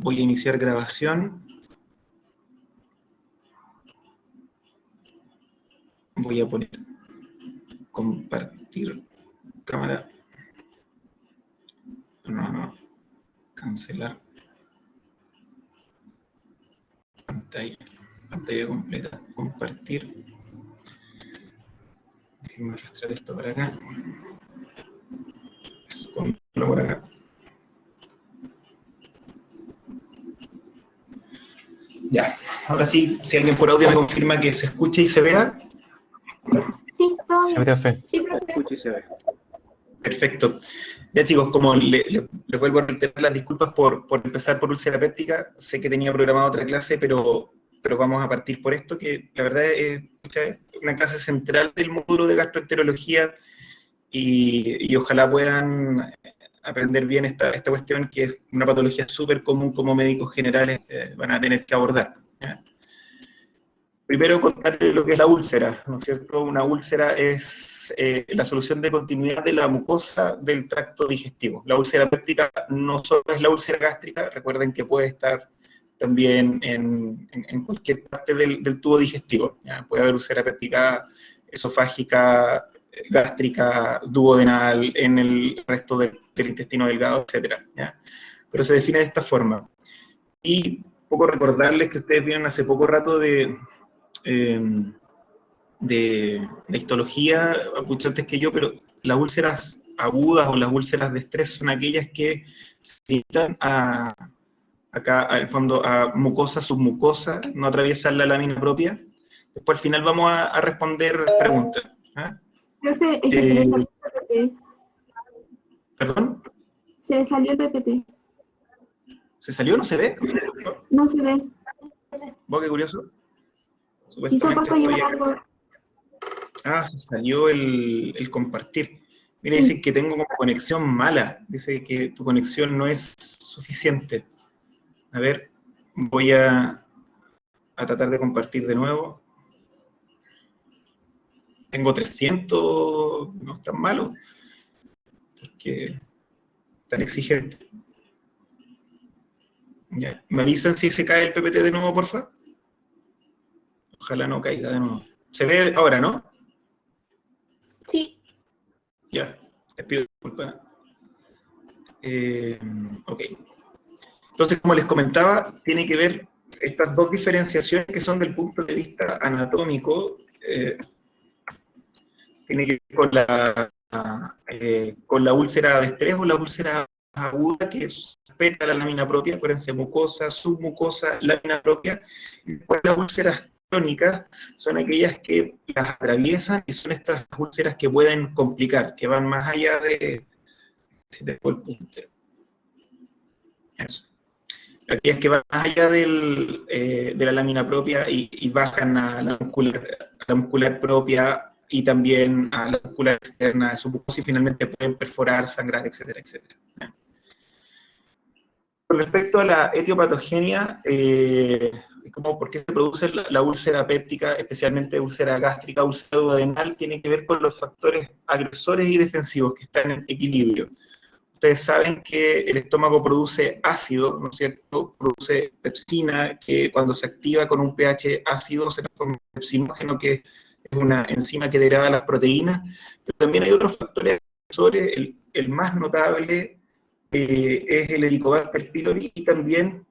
Voy a iniciar grabación. Voy a poner compartir cámara. No, cancelar pantalla. Pantalla completa. Compartir. Déjenme arrastrar esto para acá. Controlo por acá. Ya, ahora sí, si alguien por audio me confirma que se escuche y se vea. Sí, todo Sí, bien. profe. Sí, profe. Escucha y se ve. Perfecto. Ya chicos, como les vuelvo a reiterar las disculpas por empezar por úlcera péptica, sé que tenía programada otra clase, pero vamos a partir por esto, que la verdad es una clase central del módulo de gastroenterología y ojalá puedan aprender bien esta cuestión, que es una patología súper común como médicos generales van a tener que abordar, ¿ya? Primero contarles lo que es la úlcera, ¿no es cierto? Una úlcera es la solución de continuidad de la mucosa del tracto digestivo. La úlcera péptica no solo es la úlcera gástrica, recuerden que puede estar también en cualquier parte del tubo digestivo, ¿ya? Puede haber úlcera péptica esofágica, gástrica, duodenal, en el resto del intestino delgado, etc., ¿ya? Pero se define de esta forma. Y un poco recordarles que ustedes vieron hace poco rato de histología, mucho antes que yo, pero las úlceras agudas o las úlceras de estrés son aquellas que se limitan acá, al fondo, a mucosa, submucosa, no atraviesan la lámina propia. Después al final vamos a responder preguntas. ¿Ah? Profe, es que se le salió el PPT. ¿Perdón? Se le salió el PPT. ¿Se salió? ¿No se ve? No se ve. ¿Vos qué curioso? Quizá pasó a estoy llevar acá. algo. Ah, se salió el compartir. Mira, Sí. dice que tengo como conexión mala. Dice que tu conexión no es suficiente. A ver, voy a tratar de compartir de nuevo. Tengo 300, no es tan malo, porque tan exigente. Ya. ¿Me avisan si se cae el PPT de nuevo, por favor? Ojalá no caiga de nuevo. Se ve ahora, ¿no? Sí. Ya, les pido disculpas. Ok. Entonces, como les comentaba, tiene que ver estas dos diferenciaciones que son del punto de vista anatómico, tiene que ver con la úlcera de estrés o la úlcera aguda, que respeta la lámina propia, acuérdense, mucosa, submucosa, lámina propia, y después las úlceras crónicas son aquellas que las atraviesan y son estas úlceras que pueden complicar, que van más allá de... Si te fue el puntero. Eso. Aquellas que van más allá de la lámina propia y bajan a la muscular propia y también a la muscular externa de su mucosa y finalmente pueden perforar, sangrar, etcétera, etcétera. Con respecto a la etiopatogenia, por qué se produce la úlcera péptica, especialmente úlcera gástrica, úlcera duodenal, tiene que ver con los factores agresores y defensivos que están en equilibrio. Ustedes saben que el estómago produce ácido, ¿no es cierto? Produce pepsina, que cuando se activa con un pH ácido se transforma en pepsinógeno, que es una enzima que degrada las proteínas. Pero también hay otros factores agresores, el más notable es el Helicobacter pylori y también,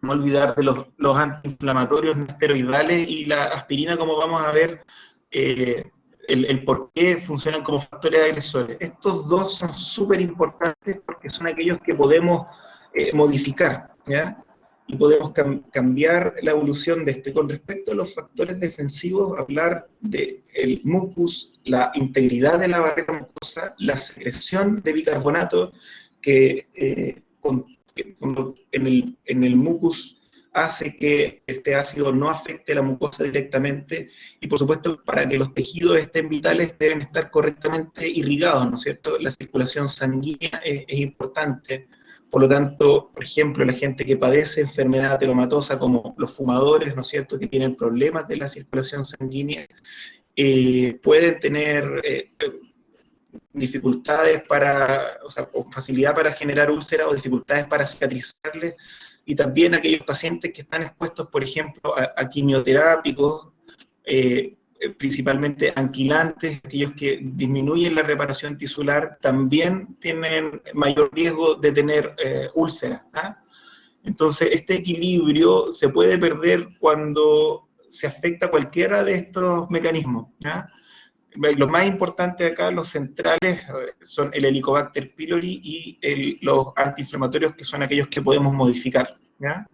no olvidar de los antiinflamatorios no esteroidales y la aspirina, como vamos a ver, el por qué funcionan como factores agresores. Estos dos son súper importantes porque son aquellos que podemos modificar, ¿ya? Y podemos cambiar la evolución de este. Con respecto a los factores defensivos, hablar del mucus, la integridad de la barrera mucosa, la secreción de bicarbonato, que en el mucus hace que este ácido no afecte la mucosa directamente, y por supuesto para que los tejidos estén vitales deben estar correctamente irrigados, ¿no es cierto? La circulación sanguínea es importante, por lo tanto, por ejemplo, la gente que padece enfermedad ateromatosa, como los fumadores, ¿no es cierto?, que tienen problemas de la circulación sanguínea, pueden tener dificultades o facilidad para generar úlceras o dificultades para cicatrizarles y también aquellos pacientes que están expuestos, por ejemplo, a quimioterápicos, principalmente anquilantes, aquellos que disminuyen la reparación tisular, también tienen mayor riesgo de tener úlceras. ¿Ah? Entonces, este equilibrio se puede perder cuando se afecta cualquiera de estos mecanismos. ¿Ah? Lo más importante acá, los centrales, son el Helicobacter pylori y los antiinflamatorios, que son aquellos que podemos modificar. ¿Ya?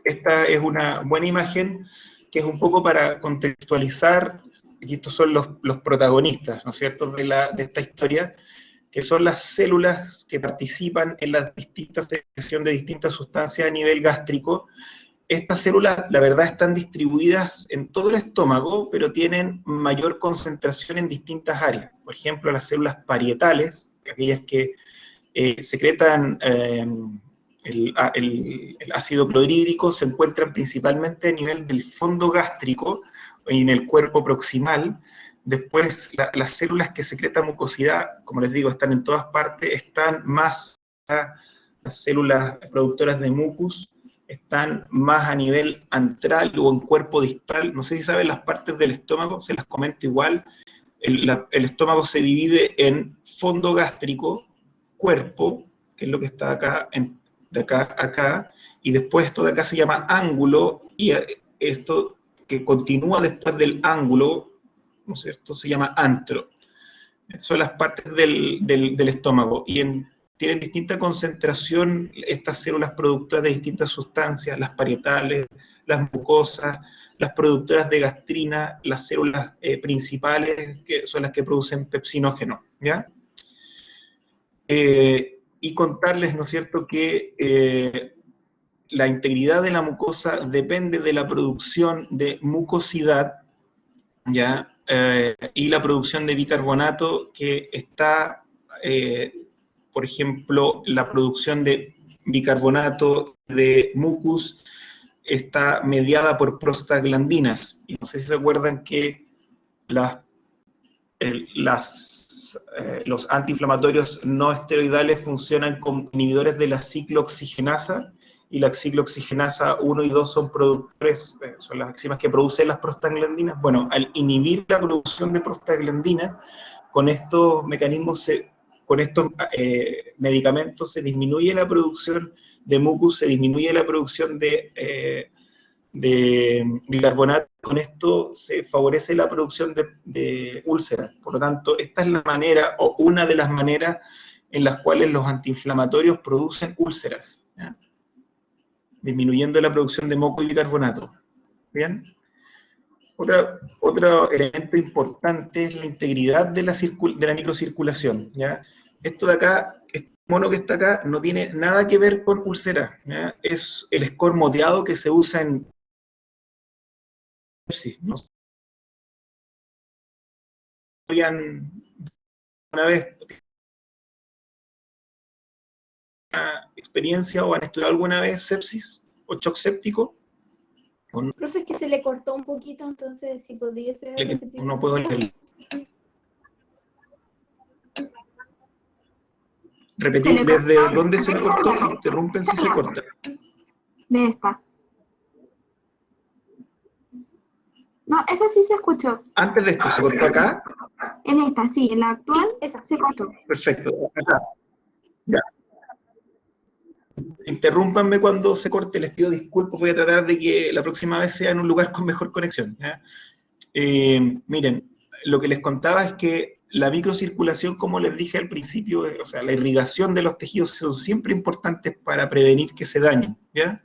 Esta es una buena imagen que es un poco para contextualizar, y estos son los protagonistas, ¿no es cierto?, de esta historia, que son las células que participan en la distinta secreción de distintas sustancias a nivel gástrico. Estas células, la verdad, están distribuidas en todo el estómago, pero tienen mayor concentración en distintas áreas. Por ejemplo, las células parietales, aquellas que secretan el ácido clorhídrico, se encuentran principalmente a nivel del fondo gástrico y en el cuerpo proximal. Después, las células que secretan mucosidad, como les digo, están en todas partes, están más, las células productoras de mucus, están más a nivel antral o en cuerpo distal. No sé si saben las partes del estómago, se las comento igual. El estómago se divide en fondo gástrico, cuerpo, que es lo que está acá, de acá a acá, y después esto de acá se llama ángulo, y esto que continúa después del ángulo, ¿no es cierto?, se llama antro. Son las partes del estómago, y tienen distinta concentración estas células productoras de distintas sustancias, las parietales, las mucosas, las productoras de gastrina, las células principales, que son las que producen pepsinógeno, ¿ya? Y contarles, ¿no es cierto?, que la integridad de la mucosa depende de la producción de mucosidad, ¿ya? Y la producción de bicarbonato, que está, por ejemplo, la producción de bicarbonato de mucus está mediada por prostaglandinas. Y no sé si se acuerdan que los antiinflamatorios no esteroidales funcionan como inhibidores de la ciclooxigenasa, y la ciclooxigenasa 1 y 2 son productores, son las enzimas que producen las prostaglandinas. Bueno, al inhibir la producción de prostaglandinas, con estos mecanismos, con estos medicamentos, se disminuye la producción de mucus, se disminuye la producción de bicarbonato. Con esto se favorece la producción de úlceras. Por lo tanto, esta es la manera, o una de las maneras, en las cuales los antiinflamatorios producen úlceras, ¿ya? Disminuyendo la producción de moco y bicarbonato. ¿Bien? Otro elemento importante es la integridad de la microcirculación, ¿ya? Esto de acá, este mono que está acá, no tiene nada que ver con úlceras, ¿ya? Es el score moteado que se usa en sepsis. No sabían una vez una experiencia o han estudiado alguna vez sepsis o shock séptico. Profe, es que se le cortó un poquito, entonces si podría ser repetir. No puedo leer. Repetir desde dónde se le cortó, que interrumpen si se corta. De esta. No, esa sí se escuchó. Antes de esto, ¿se cortó acá? En esta, sí, en la actual, esa se cortó. Perfecto, acá. Ya. Interrúmpanme cuando se corte, les pido disculpas, voy a tratar de que la próxima vez sea en un lugar con mejor conexión, ¿ya? Miren, lo que les contaba es que la microcirculación, como les dije al principio, o sea, la irrigación de los tejidos son siempre importantes para prevenir que se dañen, ¿ya?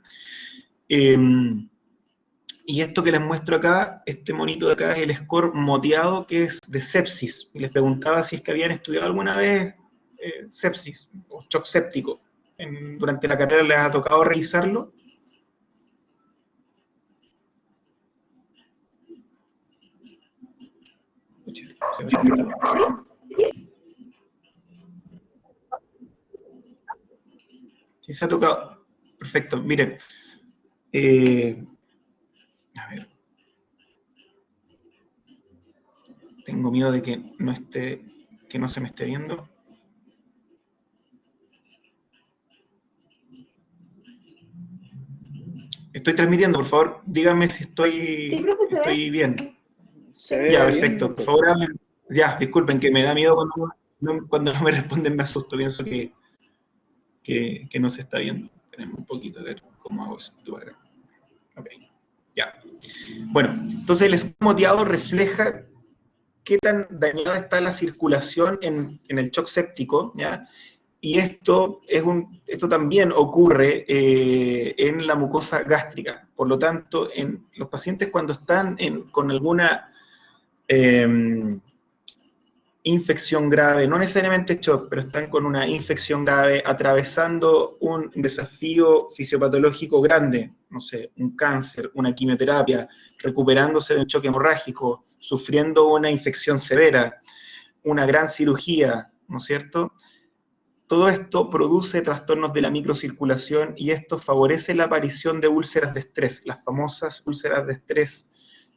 Y esto que les muestro acá, este monito de acá, es el score moteado, que es de sepsis. Y les preguntaba si es que habían estudiado alguna vez sepsis o shock séptico. Durante la carrera les ha tocado revisarlo. Sí, se ha tocado. Perfecto, miren. A ver. Tengo miedo de que no se me esté viendo. Estoy transmitiendo, por favor, díganme si Sí, creo que se estoy ve. bien. Se ve Ya, bien, perfecto. Por favor, hablen. Ya, disculpen, que me da miedo cuando no me responden, me asusto. Pienso que no se está viendo. Tenemos un poquito, a ver cómo hago esto acá. Ok, ya. Bueno, entonces el escudo moteado refleja qué tan dañada está la circulación en el shock séptico, ¿ya? Y esto también ocurre en la mucosa gástrica. Por lo tanto, en los pacientes cuando están con alguna infección grave, no necesariamente shock, pero están con una infección grave, atravesando un desafío fisiopatológico grande, no sé, un cáncer, una quimioterapia, recuperándose de un choque hemorrágico, sufriendo una infección severa, una gran cirugía, ¿no es cierto? Todo esto produce trastornos de la microcirculación y esto favorece la aparición de úlceras de estrés, las famosas úlceras de estrés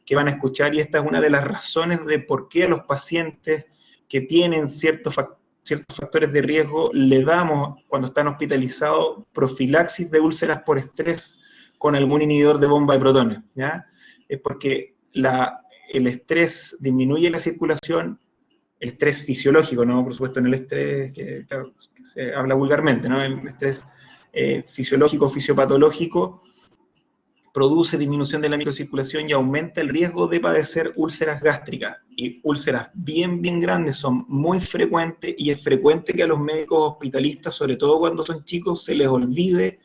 que van a escuchar, y esta es una de las razones de por qué a los pacientes que tienen ciertos factores de riesgo le damos, cuando están hospitalizados, profilaxis de úlceras por estrés con algún inhibidor de bomba de protones, ¿ya? Es porque el estrés disminuye la circulación, el estrés fisiológico, ¿no? Por supuesto, en el estrés que, claro, que se habla vulgarmente, ¿no? El estrés fisiológico, fisiopatológico, produce disminución de la microcirculación y aumenta el riesgo de padecer úlceras gástricas. Y úlceras bien, bien grandes son muy frecuentes, y es frecuente que a los médicos hospitalistas, sobre todo cuando son chicos, se les olvide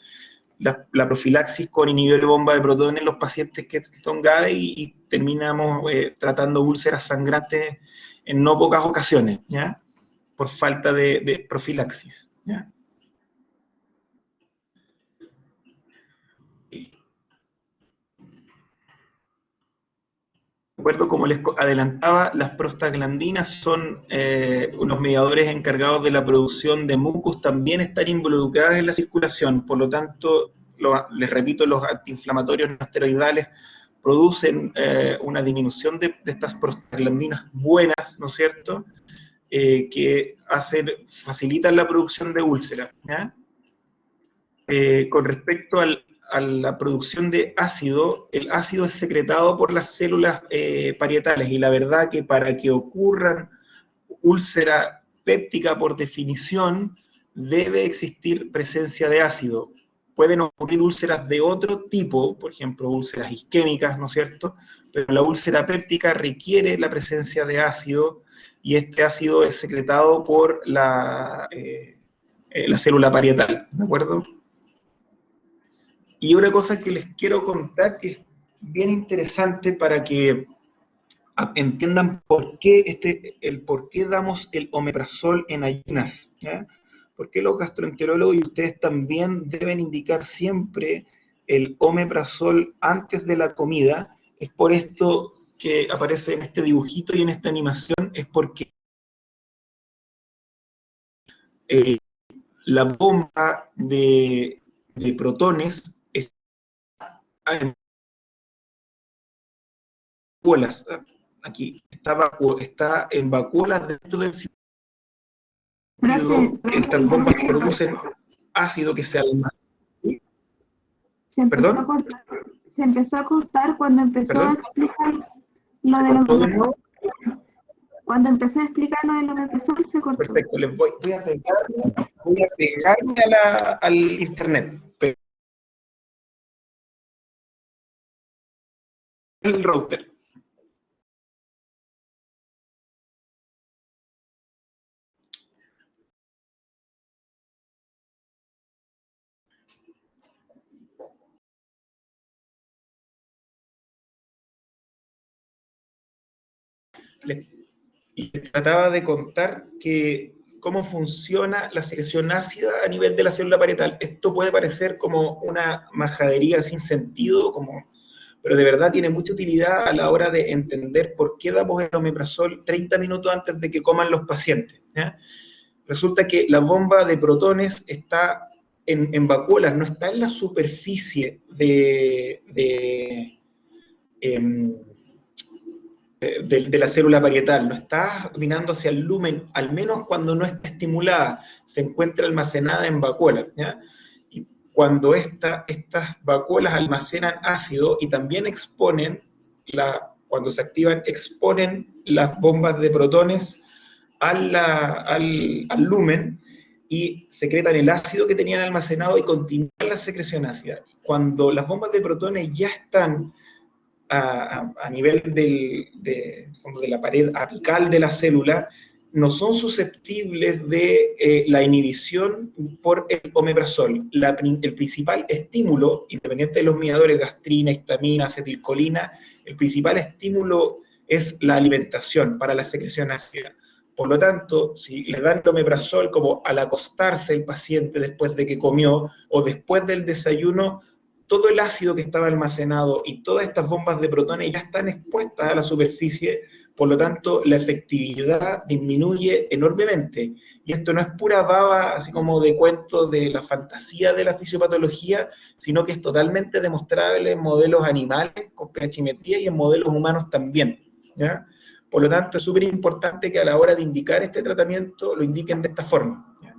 la profilaxis con inhibidor de bomba de protones en los pacientes que son graves, y terminamos tratando úlceras sangrantes en no pocas ocasiones, ¿ya? Por falta de profilaxis, ¿ya? De acuerdo, como les adelantaba, las prostaglandinas son unos mediadores encargados de la producción de mucus, también están involucradas en la circulación, por lo tanto, les repito, los antiinflamatorios no esteroidales producen una disminución de estas prostaglandinas buenas, ¿no es cierto?, que facilitan la producción de úlceras, ¿ya? Con respecto a la producción de ácido, el ácido es secretado por las células parietales, y la verdad que para que ocurran úlcera péptica, por definición, debe existir presencia de ácido. Pueden ocurrir úlceras de otro tipo, por ejemplo, úlceras isquémicas, ¿no es cierto?, pero la úlcera péptica requiere la presencia de ácido, y este ácido es secretado por la célula parietal, ¿de acuerdo? Y una cosa que les quiero contar, que es bien interesante para que entiendan por qué damos el omeprazol en ayunas, ¿ya? Porque los gastroenterólogos y ustedes también deben indicar siempre el omeprazol antes de la comida. Es por esto que aparece en este dibujito y en esta animación, es porque la bomba de protones está en vacuolas. Aquí está en vacuolas dentro del circuito. Estas bombas producen ácido que se almacena. ¿Perdón? Se empezó a cortar cuando empezó ¿Perdón? a explicar lo de los. Cuando empecé a explicar lo del omeprazol se cortó. Perfecto, voy a pegarme al internet. El router. Y trataba de contar cómo funciona la secreción ácida a nivel de la célula parietal. Esto puede parecer como una majadería sin sentido, pero de verdad tiene mucha utilidad a la hora de entender por qué damos el omeprazol 30 minutos antes de que coman los pacientes, ¿ya? Resulta que la bomba de protones está en vacuolas, no está en la superficie de la célula parietal, no está mirando hacia el lumen, al menos cuando no está estimulada, se encuentra almacenada en vacuola, ¿ya? Y cuando estas vacuolas almacenan ácido y también exponen, cuando se activan, exponen las bombas de protones al lumen y secretan el ácido que tenían almacenado y continúan la secreción ácida. Cuando las bombas de protones ya están a nivel de la pared apical de la célula, no son susceptibles de la inhibición por el omeprazol. El principal estímulo, independiente de los mediadores, gastrina, histamina, acetilcolina, el principal estímulo es la alimentación para la secreción ácida. Por lo tanto, si le dan el omeprazol como al acostarse el paciente después de que comió o después del desayuno, todo el ácido que estaba almacenado y todas estas bombas de protones ya están expuestas a la superficie, por lo tanto la efectividad disminuye enormemente. Y esto no es pura baba, así como de cuento de la fantasía de la fisiopatología, sino que es totalmente demostrable en modelos animales con pHimetría y en modelos humanos también, ¿ya? Por lo tanto, es súper importante que a la hora de indicar este tratamiento lo indiquen de esta forma, ¿ya?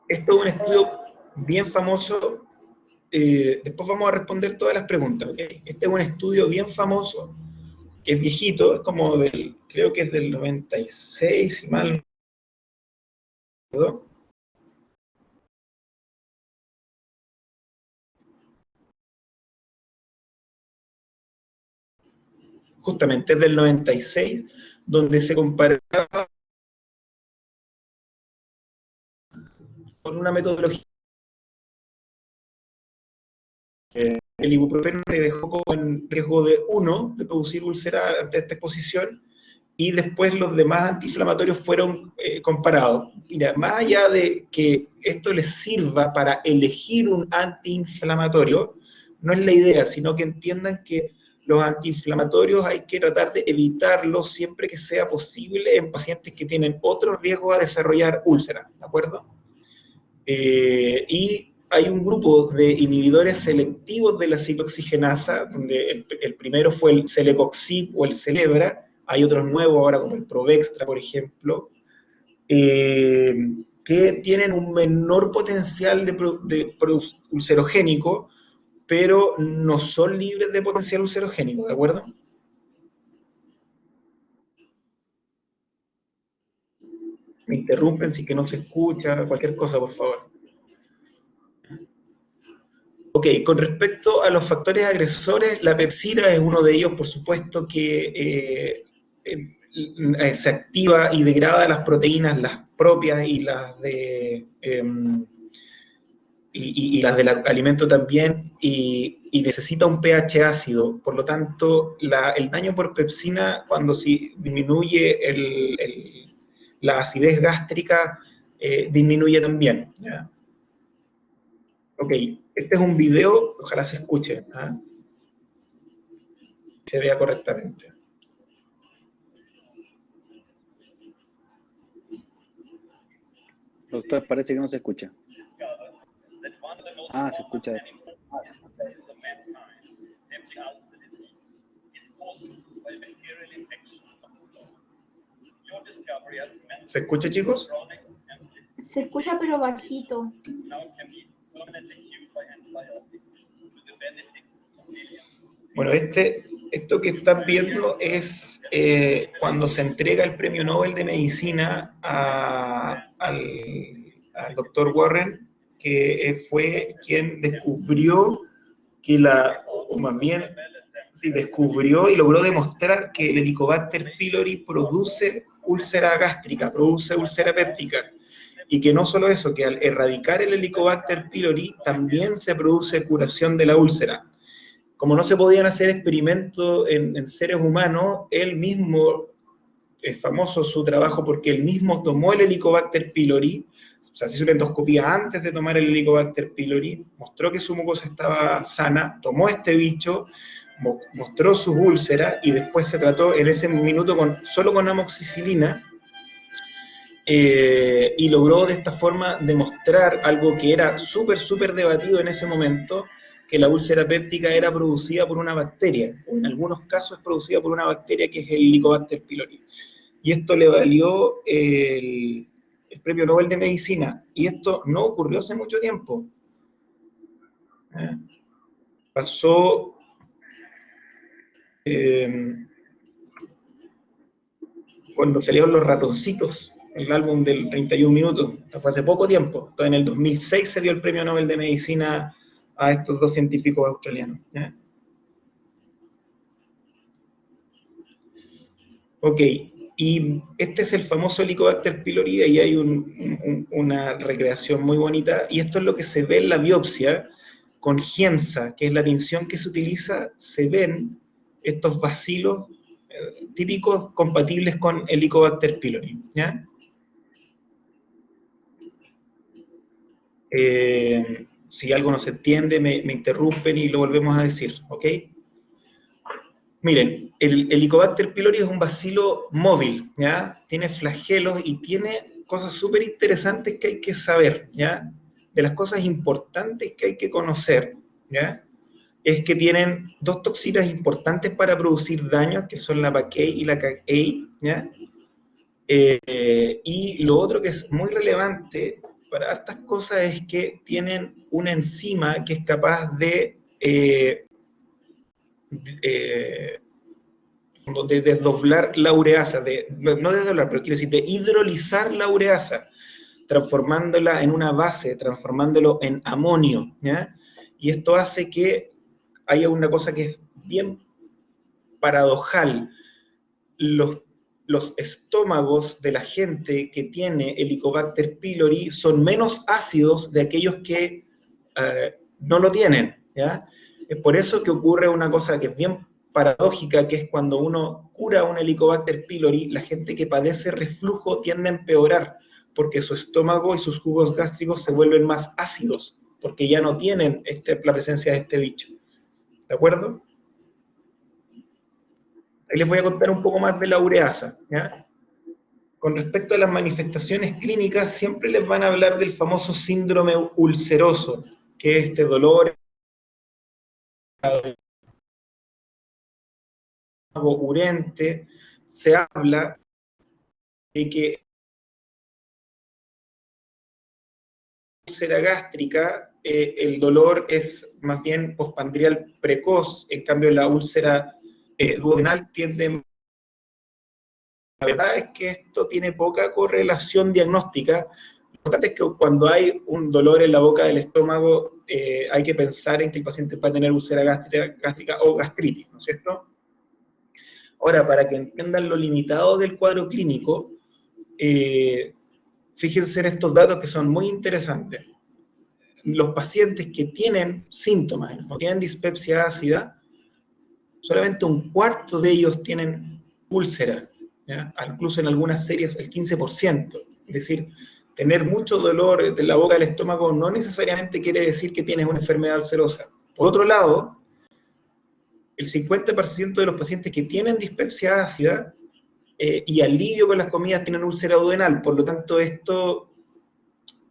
Esto es un estudio bien famoso, después vamos a responder todas las preguntas, ¿okay? Este es un estudio bien famoso, que es viejito, es como creo que es del 96, si mal no recuerdo. Justamente es del 96, donde se comparaba con una metodología. El ibuprofeno se dejó con riesgo de 1 de producir úlcera ante esta exposición, y después los demás antiinflamatorios fueron comparados. Mira, más allá de que esto les sirva para elegir un antiinflamatorio, no es la idea, sino que entiendan que los antiinflamatorios hay que tratar de evitarlos siempre que sea posible en pacientes que tienen otro riesgo a desarrollar úlcera, ¿de acuerdo? Y hay un grupo de inhibidores selectivos de la ciclooxigenasa, donde el primero fue el Celecoxib o el Celebra, hay otros nuevos ahora como el Provextra, por ejemplo, que tienen un menor potencial de ulcerogénico, pero no son libres de potencial ulcerogénico, ¿de acuerdo? Me interrumpen si que no se escucha, cualquier cosa, por favor. Ok, con respecto a los factores agresores, la pepsina es uno de ellos, por supuesto, que se activa y degrada las proteínas, las propias y las y las del alimento también, y necesita un pH ácido. Por lo tanto, el daño por pepsina, cuando disminuye la acidez gástrica, disminuye también, ¿ya? Ok, este es un video, ojalá se escuche, ¿ah? Se vea correctamente. Doctor, parece que no se escucha. Ah, se escucha. ¿Se escucha, chicos? Se escucha pero bajito. Bueno, esto que están viendo es cuando se entrega el premio Nobel de Medicina al doctor Warren, que fue quien descubrió o más bien, sí, descubrió y logró demostrar que el Helicobacter pylori produce úlcera gástrica, produce úlcera péptica. Y que no solo eso, que al erradicar el Helicobacter pylori también se produce curación de la úlcera. Como no se podían hacer experimentos en seres humanos, él mismo, es famoso su trabajo porque él mismo tomó el Helicobacter pylori, o sea, se hizo una endoscopía antes de tomar el Helicobacter pylori, mostró que su mucosa estaba sana, tomó este bicho, mostró sus úlceras y después se trató en ese minuto solo con amoxicilina, y logró de esta forma demostrar algo que era súper debatido en ese momento, que la úlcera péptica era producida por una bacteria, o en algunos casos es producida por una bacteria que es el Helicobacter pylori. Y esto le valió el Premio Nobel de Medicina, y esto no ocurrió hace mucho tiempo. Pasó cuando salieron Los Ratoncitos, el álbum del 31 minutos, fue hace poco tiempo. Entonces, en el 2006 se dio el Premio Nobel de Medicina a estos dos científicos australianos. Ok, y este es el famoso Helicobacter pylori, y hay una recreación muy bonita, y esto es lo que se ve en la biopsia con GIEMSA, que es la tinción que se utiliza. Se ven estos bacilos típicos compatibles con Helicobacter pylori, ¿ya? Si algo no se entiende, me interrumpen y lo volvemos a decir, ¿ok? Miren, el Helicobacter pylori es un bacilo móvil, ¿ya? Tiene flagelos y tiene cosas súper interesantes que hay que saber, ¿ya? De las cosas importantes que hay que conocer, ¿ya? Es que tienen dos toxinas importantes para producir daños, que son la PACA y la CAA, ¿ya? Y lo otro que es muy relevante para estas cosas es que tienen una enzima que es capaz de desdoblar la ureasa, no desdoblar, pero quiero decir, de hidrolizar la ureasa, transformándola en una base, transformándolo en amonio, ¿ya? Y esto hace que haya una cosa que es bien paradojal. Los estómagos de la gente que tiene Helicobacter pylori son menos ácidos de aquellos que no lo tienen, ¿ya? Es por eso que ocurre una cosa que es bien paradójica, que es cuando uno cura un Helicobacter pylori, la gente que padece reflujo tiende a empeorar, porque su estómago y sus jugos gástricos se vuelven más ácidos, porque ya no tienen la presencia de este bicho. ¿De acuerdo? Ahí les voy a contar un poco más de la ureasa, ¿ya? Con respecto a las manifestaciones clínicas, siempre les van a hablar del famoso síndrome ulceroso, que es este dolor urente. Se habla de que úlcera gástrica, el dolor es más bien postpandrial precoz, en cambio la úlcera duodenal tiende. La verdad es que esto tiene poca correlación diagnóstica. Lo importante es que cuando hay un dolor en la boca del estómago, hay que pensar en que el paciente puede tener úlcera gástrica o gastritis, ¿no es cierto? Ahora, para que entiendan lo limitado del cuadro clínico, fíjense en estos datos que son muy interesantes. Los pacientes que tienen síntomas, no tienen dispepsia ácida, solamente un cuarto de ellos tienen úlcera, ¿ya? Incluso en algunas series el 15%. Es decir, tener mucho dolor de la boca del estómago no necesariamente quiere decir que tienes una enfermedad ulcerosa. Por otro lado, el 50% de los pacientes que tienen dispepsia ácida y alivio con las comidas tienen úlcera duodenal. Por lo tanto, esto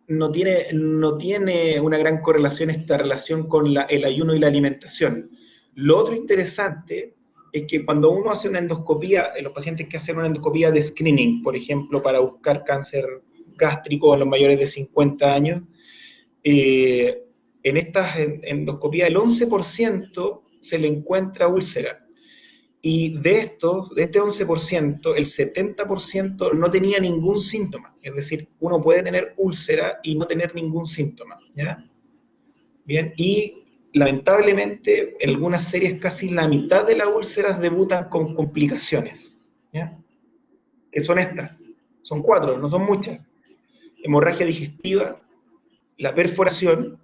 no tiene una gran correlación, esta relación con el ayuno y la alimentación. Lo otro interesante es que cuando uno hace una endoscopía, los pacientes que hacen una endoscopía de screening, por ejemplo, para buscar cáncer gástrico en los mayores de 50 años, en estas endoscopías el 11% se le encuentra úlcera. Y de este 11%, el 70% no tenía ningún síntoma. Es decir, uno puede tener úlcera y no tener ningún síntoma, ¿ya? Bien, y lamentablemente en algunas series casi la mitad de las úlceras debutan con complicaciones, ¿ya? ¿Qué son estas? Son 4, no son muchas. Hemorragia digestiva, la perforación,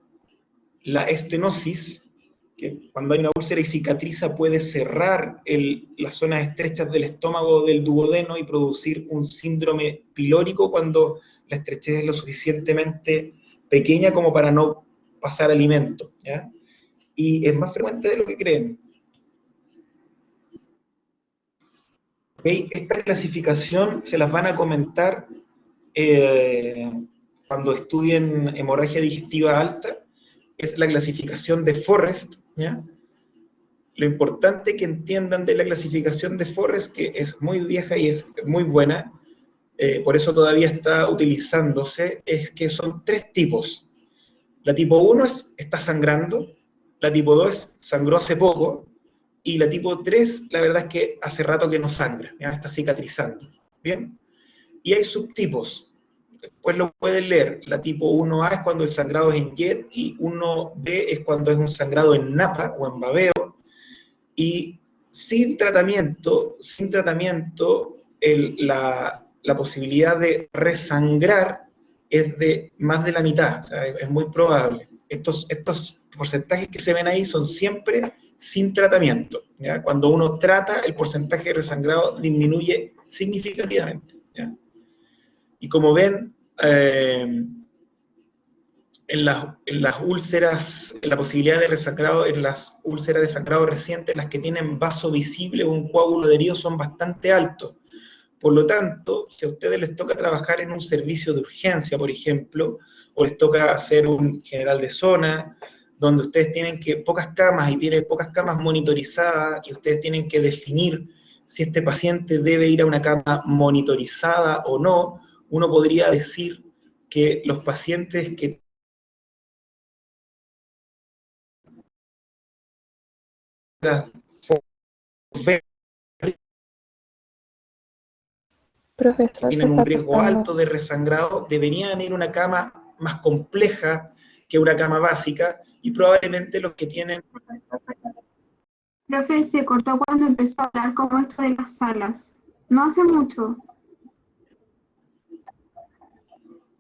la estenosis, que cuando hay una úlcera y cicatriza puede cerrar las zonas estrechas del estómago o del duodeno y producir un síndrome pilórico cuando la estrechez es lo suficientemente pequeña como para no pasar alimento, ¿ya? Y es más frecuente de lo que creen. ¿Okay? Esta clasificación se las van a comentar cuando estudien hemorragia digestiva alta. Es la clasificación de Forrest, ¿ya? Lo importante que entiendan de la clasificación de Forrest, que es muy vieja y es muy buena, por eso todavía está utilizándose, es que son 3 tipos. La tipo 1 está sangrando, la tipo 2 sangró hace poco, y la tipo 3, la verdad es que hace rato que no sangra, ya está cicatrizando. ¿Bien? Y hay subtipos. Después lo pueden leer. La tipo 1A es cuando el sangrado es en jet, y 1B es cuando es un sangrado en napa o en babeo. Y sin tratamiento, la posibilidad de resangrar es de más de la mitad, o sea, es muy probable. Estos porcentajes que se ven ahí son siempre sin tratamiento, ¿ya? Cuando uno trata, el porcentaje de resangrado disminuye significativamente, ¿ya? Y como ven, en las úlceras, en la posibilidad de resangrado, en las úlceras de sangrado reciente, las que tienen vaso visible o un coágulo adherido son bastante altos. Por lo tanto, si a ustedes les toca trabajar en un servicio de urgencia, por ejemplo, o les toca hacer un general de zona, donde ustedes tienen pocas camas y tienen pocas camas monitorizadas, y ustedes tienen que definir si este paciente debe ir a una cama monitorizada o no, uno podría decir que los pacientes que Profesor, se tienen un está riesgo alto cortando. de resangrado, deberían ir a una cama más compleja que una cama básica, y probablemente los que tienen... Profe, se cortó cuando empezó a hablar como esto de las salas. No hace mucho.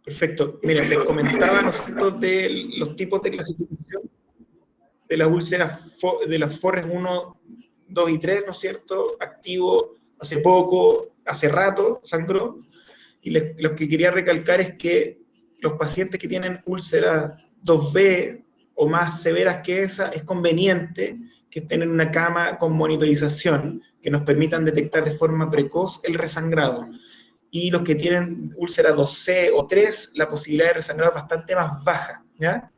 Perfecto. Miren, les comentaba, ¿no es cierto?, de los tipos de clasificación de las úlceras, de las FORES 1, 2 y 3, ¿no es cierto?, activo hace poco, hace rato, sangró, y lo que quería recalcar es que los pacientes que tienen úlceras 2B o más severas que esa, es conveniente que estén en una cama con monitorización, que nos permitan detectar de forma precoz el resangrado. Y los que tienen úlcera 2C o 3, la posibilidad de resangrado es bastante más baja, ¿ya?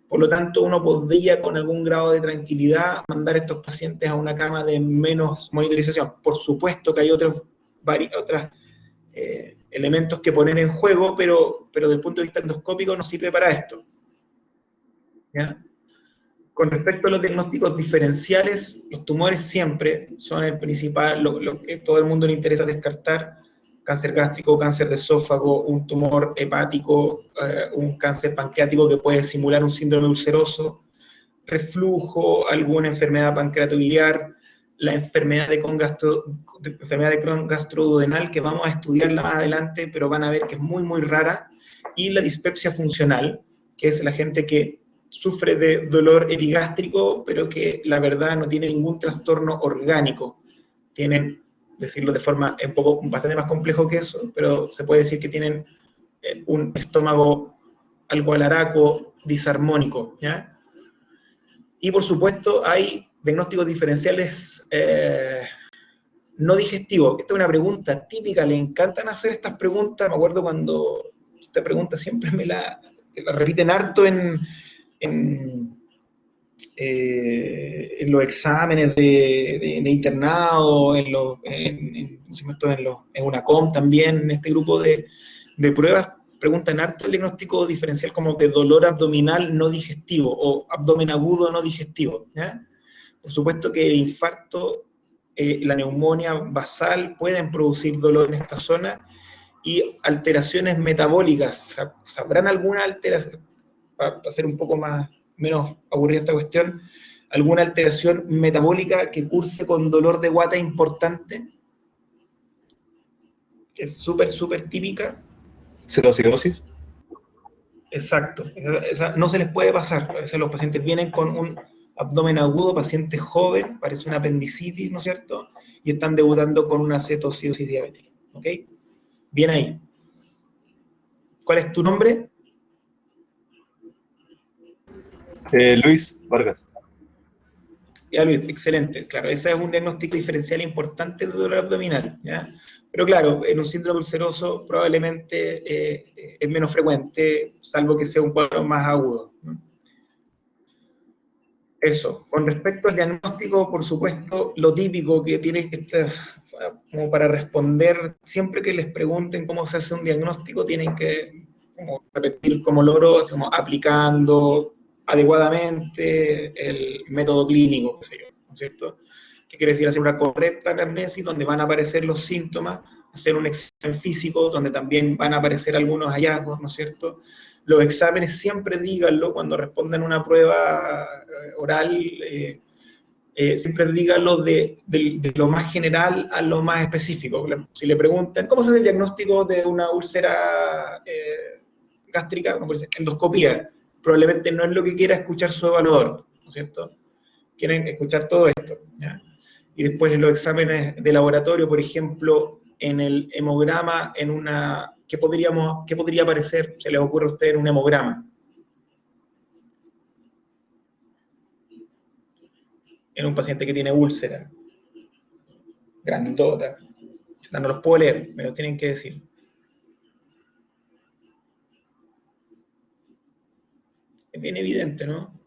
Por lo tanto, uno podría con algún grado de tranquilidad mandar a estos pacientes a una cama de menos monitorización. Por supuesto que hay otros elementos que poner en juego, pero desde el punto de vista endoscópico no sirve para esto, ¿ya? Con respecto a los diagnósticos diferenciales, los tumores siempre son el principal, lo que todo el mundo le interesa descartar: cáncer gástrico, cáncer de esófago, un tumor hepático, un cáncer pancreático que puede simular un síndrome ulceroso, reflujo, alguna enfermedad pancreatobiliar, la enfermedad de Crohn gastroduodenal, que vamos a estudiarla más adelante, pero van a ver que es muy, muy rara, y la dispepsia funcional, que es la gente que sufre de dolor epigástrico, pero que la verdad no tiene ningún trastorno orgánico. Tienen, decirlo de forma un poco bastante más complejo que eso, pero se puede decir que tienen un estómago algo alaraco, disarmónico, ¿ya? Y por supuesto hay diagnósticos diferenciales no digestivos. Esta es una pregunta típica, le encantan hacer estas preguntas. Me acuerdo cuando esta pregunta siempre me la repiten harto en los exámenes de internado, en UNACOM también, en este grupo de pruebas, preguntan harto el diagnóstico diferencial como de dolor abdominal no digestivo o abdomen agudo no digestivo, ¿ya? Por supuesto que el infarto, la neumonía basal pueden producir dolor en esta zona, y alteraciones metabólicas. ¿Sabrán alguna alteración, para hacer un poco menos aburrida esta cuestión, alguna alteración metabólica que curse con dolor de guata importante? Que es súper, súper típica. ¿Celocidosis? Exacto, esa no se les puede pasar. A veces los pacientes vienen con un abdomen agudo, paciente joven, parece una apendicitis, ¿no es cierto? Y están debutando con una cetocidosis diabética, ¿ok? Bien ahí. ¿Cuál es tu nombre? Luis Vargas. Ya, Luis, excelente. Claro, ese es un diagnóstico diferencial importante de dolor abdominal, ¿ya? Pero claro, en un síndrome ulceroso probablemente es menos frecuente, salvo que sea un cuadro más agudo, ¿no? Eso. Con respecto al diagnóstico, por supuesto, lo típico que tiene que estar, como para responder, siempre que les pregunten cómo se hace un diagnóstico, tienen que como repetir como loro, así como aplicando adecuadamente el método clínico, qué sé yo, ¿no es cierto? ¿Qué quiere decir? Hacer una correcta anamnesis donde van a aparecer los síntomas, hacer un examen físico donde también van a aparecer algunos hallazgos, ¿no es cierto? Los exámenes siempre díganlo cuando respondan una prueba oral, siempre díganlo de lo más general a lo más específico. Si le preguntan, ¿cómo se hace el diagnóstico de una úlcera gástrica? Como dice, endoscopía. Probablemente no es lo que quiera escuchar su evaluador, ¿no es cierto? Quieren escuchar todo esto, ¿ya? Y después en los exámenes de laboratorio, por ejemplo, en el hemograma, en una, qué podría aparecer, se les ocurre a usted en un hemograma? En un paciente que tiene úlcera, grandota. No los puedo leer, me los tienen que decir. Es bien evidente, ¿no?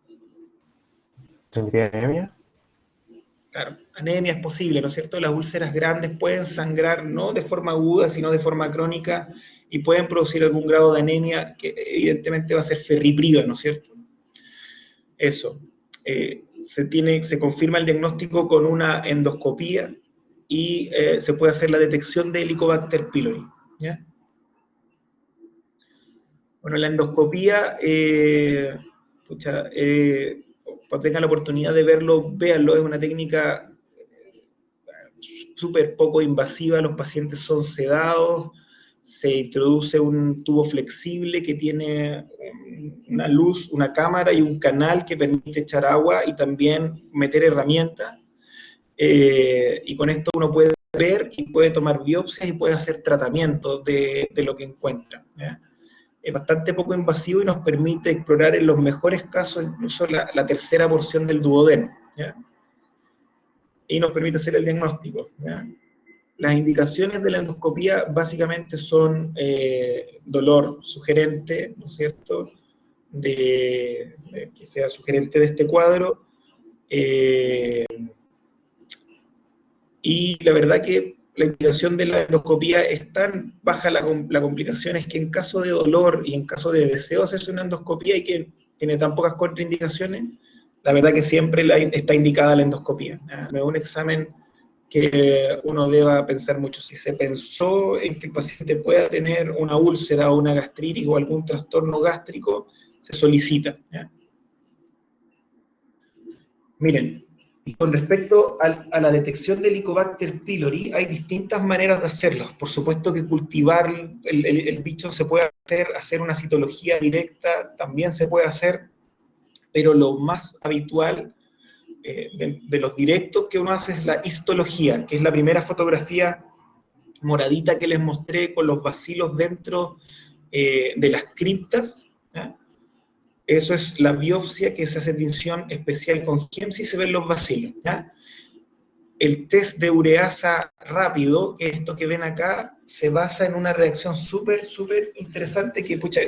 ¿Tendría anemia? Claro, anemia es posible, ¿no es cierto? Las úlceras grandes pueden sangrar no de forma aguda, sino de forma crónica, y pueden producir algún grado de anemia que evidentemente va a ser ferripriva, ¿no es cierto? Eso. Se confirma el diagnóstico con una endoscopía y se puede hacer la detección de Helicobacter pylori, ¿ya? Bueno, la endoscopía, cuando tengan la oportunidad de verlo, véanlo, es una técnica súper poco invasiva, los pacientes son sedados, se introduce un tubo flexible que tiene una luz, una cámara y un canal que permite echar agua y también meter herramientas, y con esto uno puede ver y puede tomar biopsias y puede hacer tratamientos de lo que encuentra, ¿ya? Es bastante poco invasivo y nos permite explorar en los mejores casos incluso la tercera porción del duodeno, ¿ya? Y nos permite hacer el diagnóstico, ¿ya? Las indicaciones de la endoscopía básicamente son dolor sugerente, ¿no es cierto?, que sea sugerente de este cuadro, y la verdad que la indicación de la endoscopía es tan baja la complicación, es que en caso de dolor y en caso de deseo hacerse una endoscopía y que tiene tan pocas contraindicaciones, la verdad que siempre está indicada la endoscopía. No es un examen que uno deba pensar mucho. Si se pensó en que el paciente pueda tener una úlcera o una gastritis o algún trastorno gástrico, se solicita, ¿ya? Miren, y con respecto a la detección del Helicobacter pylori, hay distintas maneras de hacerlo. Por supuesto que cultivar el bicho se puede hacer una citología directa también se puede hacer, pero lo más habitual de los directos que uno hace es la histología, que es la primera fotografía moradita que les mostré con los bacilos dentro de las criptas, ¿ya? Eso es la biopsia que se hace tinción especial con GEMS y se ven los bacilos, ¿ya? El test de ureasa rápido, que esto que ven acá, se basa en una reacción súper interesante que, pucha,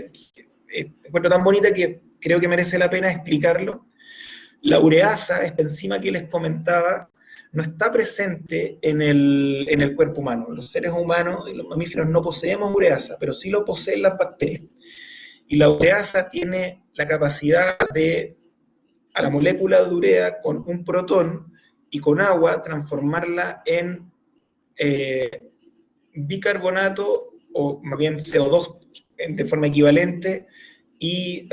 encuentro tan bonita que creo que merece la pena explicarlo. La ureasa, esta enzima que les comentaba, no está presente en el cuerpo humano. Los seres humanos y los mamíferos no poseemos ureasa, pero sí lo poseen las bacterias. Y la ureasa tiene la capacidad de, a la molécula de urea, con un protón y con agua, transformarla en bicarbonato, o más bien CO2 de forma equivalente, y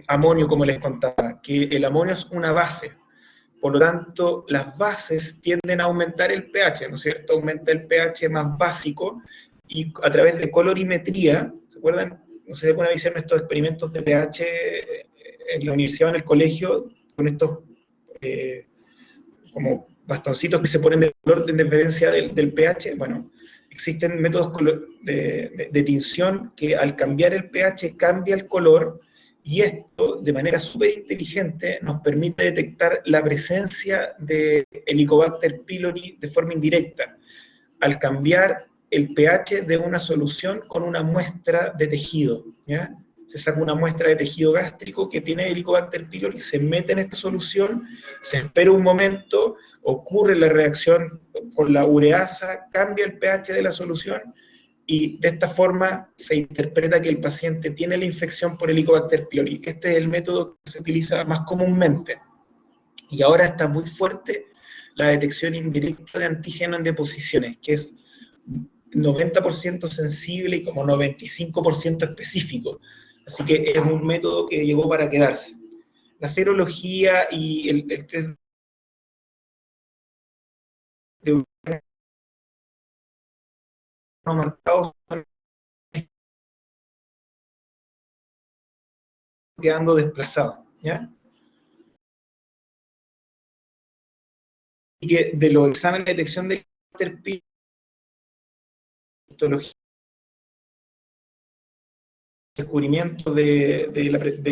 amonio, como les contaba, que el amonio es una base. Por lo tanto, las bases tienden a aumentar el pH, ¿no es cierto? Aumenta el pH más básico, y a través de colorimetría, ¿se acuerdan? No sé si alguna vez hicieron estos experimentos de pH en la universidad o en el colegio, con estos como bastoncitos que se ponen de color en diferencia del pH. Bueno, existen métodos de tinción que al cambiar el pH cambia el color, y esto, de manera súper inteligente, nos permite detectar la presencia de Helicobacter pylori de forma indirecta, al cambiar el pH de una solución con una muestra de tejido, ¿ya? se saca una muestra de tejido gástrico que tiene Helicobacter pylori, se mete en esta solución, se espera un momento, ocurre la reacción con la ureasa, cambia el pH de la solución, y de esta forma se interpreta que el paciente tiene la infección por Helicobacter pylori. Este es el método que se utiliza más comúnmente. Y ahora está muy fuerte la detección indirecta de antígeno en deposiciones, que es 90% sensible y como 95% específico. Así que es un método que llegó para quedarse. La serología y el test de marcados están quedando desplazados, ¿ya? Y que de los exámenes de detección del Helicobacter pylori, histología, descubrimiento de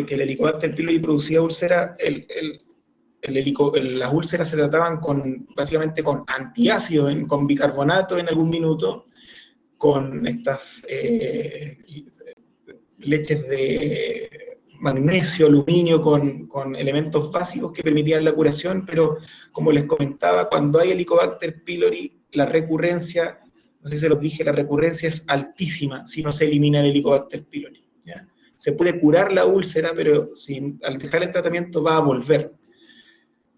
que el Helicobacter pylori producía úlcera, las úlceras se trataban básicamente con antiácido, con bicarbonato en algún minuto, con estas leches de magnesio, aluminio, con elementos básicos que permitían la curación, pero como les comentaba, cuando hay Helicobacter pylori, la recurrencia, no sé si se los dije, la recurrencia es altísima si no se elimina el Helicobacter pylori, ¿ya? Se puede curar la úlcera, pero al dejar el tratamiento va a volver.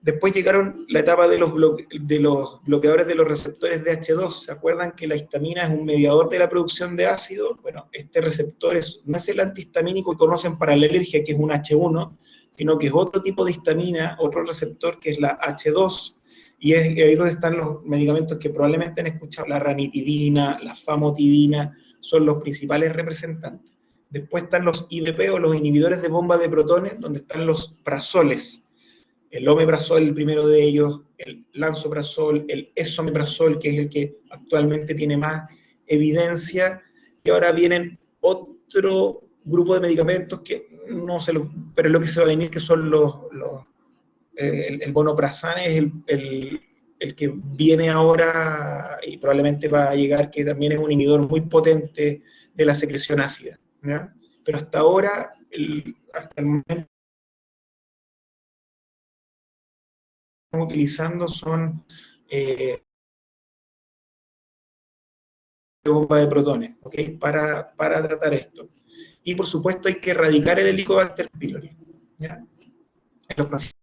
Después llegaron la etapa de los bloqueadores de los receptores de H2. ¿Se acuerdan que la histamina es un mediador de la producción de ácido? Bueno, este receptor no es el antihistamínico que conocen para la alergia, que es un H1, sino que es otro tipo de histamina, otro receptor que es la H2, y es ahí donde están los medicamentos que probablemente han escuchado, la ranitidina, la famotidina, son los principales representantes. Después están los IBP o los inhibidores de bomba de protones, donde están los prazoles. El omeprazol, el primero de ellos, el lansoprazol, el esomeprazol, que es el que actualmente tiene más evidencia, y ahora vienen otro grupo de medicamentos que no sé, pero es lo que se va a venir, que son el vonoprazan, es el que viene ahora y probablemente va a llegar, que también es un inhibidor muy potente de la secreción ácida, ¿ya? Pero hasta ahora, hasta el momento, utilizando son bomba de protones, ¿ok? Para tratar esto. Y por supuesto hay que erradicar el Helicobacter pylori, ¿ya? En los pacientes,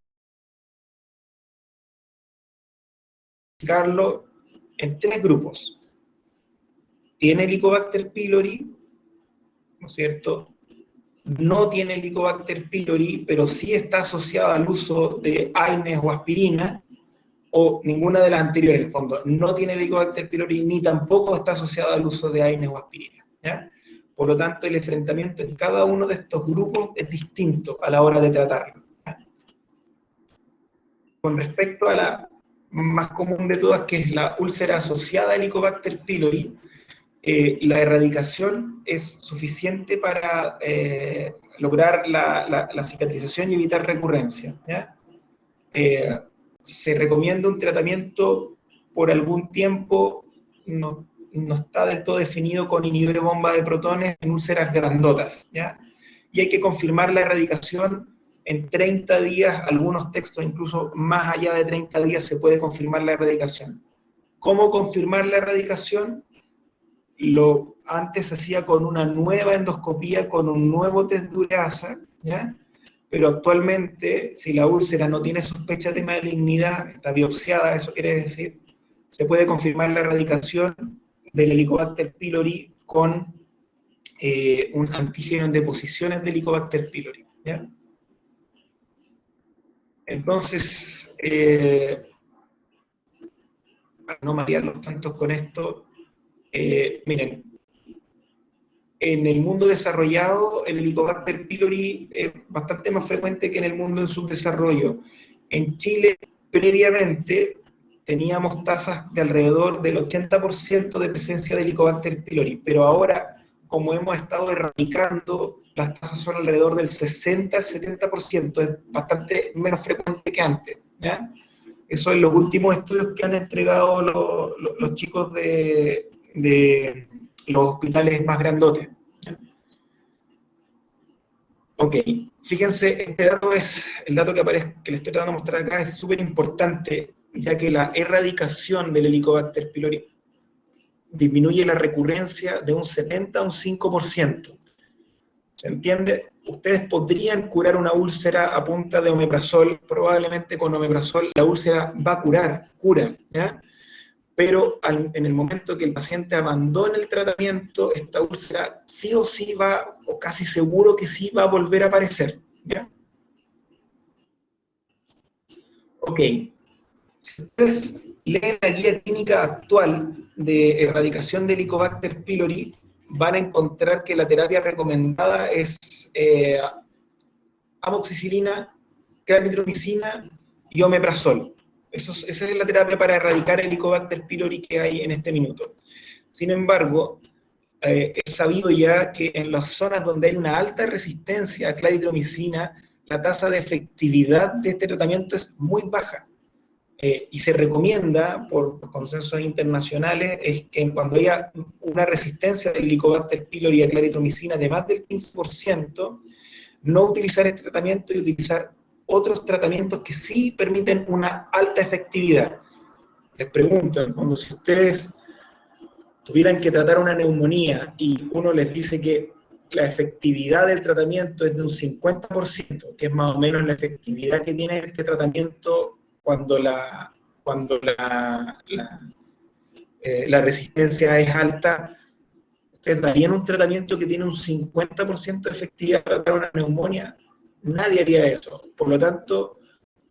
clasificarlo en 3 grupos. Tiene Helicobacter pylori, ¿no es cierto? No tiene Helicobacter pylori, pero sí está asociado al uso de AINES o aspirina, o ninguna de las anteriores, en el fondo. No tiene Helicobacter pylori, ni tampoco está asociado al uso de AINES o aspirina, ¿ya? Por lo tanto, el enfrentamiento en cada uno de estos grupos es distinto a la hora de tratarlo, ¿ya? Con respecto a la más común de todas, que es la úlcera asociada a Helicobacter pylori, la erradicación es suficiente para lograr la cicatrización y evitar recurrencia, ¿ya? Se recomienda un tratamiento por algún tiempo, no está del todo definido, con inhibidor bomba de protones en úlceras grandotas, ¿ya? Y hay que confirmar la erradicación en 30 días, algunos textos incluso más allá de 30 días se puede confirmar la erradicación. ¿Cómo confirmar la erradicación? Antes se hacía con una nueva endoscopía, con un nuevo test de ureasa, ¿ya? Pero actualmente, si la úlcera no tiene sospecha de malignidad, está biopsiada, eso quiere decir, se puede confirmar la erradicación del Helicobacter pylori con un antígeno en deposiciones de Helicobacter pylori, ¿ya? Entonces, para no marearlos tanto con esto, miren, en el mundo desarrollado, el Helicobacter pylori es bastante más frecuente que en el mundo en subdesarrollo. En Chile, previamente, teníamos tasas de alrededor del 80% de presencia de Helicobacter pylori, pero ahora, como hemos estado erradicando, las tasas son alrededor del 60 al 70%, es bastante menos frecuente que antes, ¿ya? Eso es los últimos estudios que han entregado los chicos de los hospitales más grandotes. Ok, fíjense, este dato es, el dato que aparece, que les estoy tratando de mostrar acá es súper importante, ya que la erradicación del Helicobacter pylori disminuye la recurrencia de un 70 a un 5%. ¿Se entiende? Ustedes podrían curar una úlcera a punta de omeprazol, probablemente con omeprazol la úlcera va a cura, ¿ya? Pero en el momento que el paciente abandone el tratamiento, esta úlcera sí o sí va, o casi seguro que sí va a volver a aparecer, ¿ya? Ok, si ustedes leen la guía clínica actual de erradicación de Helicobacter pylori, van a encontrar que la terapia recomendada es amoxicilina, claritromicina y omeprazol. Esa es la terapia para erradicar el Helicobacter pylori que hay en este minuto. Sin embargo, es sabido ya que en las zonas donde hay una alta resistencia a claritromicina, la tasa de efectividad de este tratamiento es muy baja. Y se recomienda, por consensos internacionales, es que cuando haya una resistencia del Helicobacter pylori a claritromicina de más del 15%, no utilizar este tratamiento y utilizar otros tratamientos que sí permiten una alta efectividad. Les pregunto, en el fondo, si ustedes tuvieran que tratar una neumonía y uno les dice que la efectividad del tratamiento es de un 50%, que es más o menos la efectividad que tiene este tratamiento cuando la resistencia es alta, ¿ustedes darían un tratamiento que tiene un 50% de efectividad para tratar una neumonía? Nadie haría eso. Por lo tanto,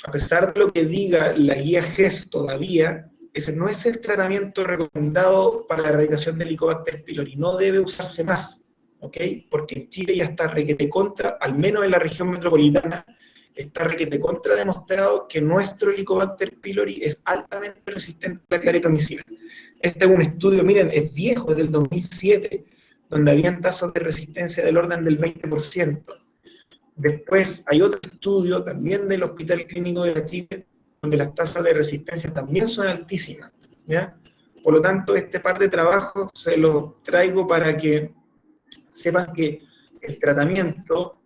a pesar de lo que diga la guía GES todavía, ese no es el tratamiento recomendado para la erradicación del Helicobacter pylori. No debe usarse más, ¿ok? Porque en Chile ya está requete contra, al menos en la región metropolitana, está requete contra demostrado que nuestro Helicobacter pylori es altamente resistente a la claritromicina. Este es un estudio, miren, es viejo, es del 2007, donde habían tasas de resistencia del orden del 20%. Después hay otro estudio también del Hospital Clínico de la Chile, donde las tasas de resistencia también son altísimas, ¿ya? Por lo tanto, este par de trabajos se los traigo para que sepan que el tratamiento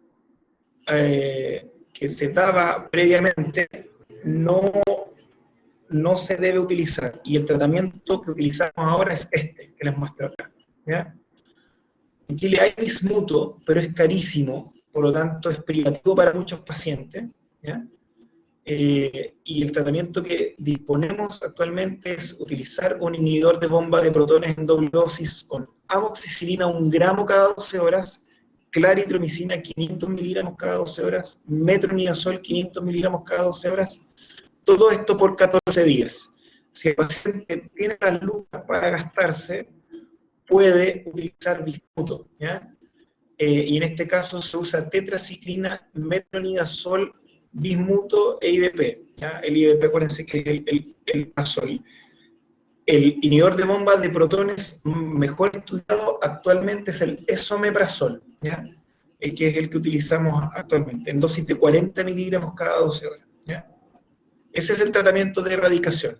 que se daba previamente no se debe utilizar, y el tratamiento que utilizamos ahora es este, que les muestro acá, ¿ya? En Chile hay bismuto, pero es carísimo, por lo tanto es privativo para muchos pacientes, ¿ya? Y el tratamiento que disponemos actualmente es utilizar un inhibidor de bomba de protones en doble dosis con amoxicilina 1 gramo cada 12 horas, claritromicina 500 miligramos cada 12 horas, metronidazol 500 miligramos cada 12 horas, todo esto por 14 días. Si el paciente tiene las lucas para gastarse, puede utilizar bismuto, ¿ya? Y en este caso se usa tetraciclina, metronidazol, bismuto e IDP, ¿ya? El IDP, acuérdense que es el azol. El inhibidor de bomba de protones mejor estudiado actualmente es el esomeprazol, ¿ya? Que es el que utilizamos actualmente, en dosis de 40 miligramos cada 12 horas, ¿ya? Ese es el tratamiento de erradicación.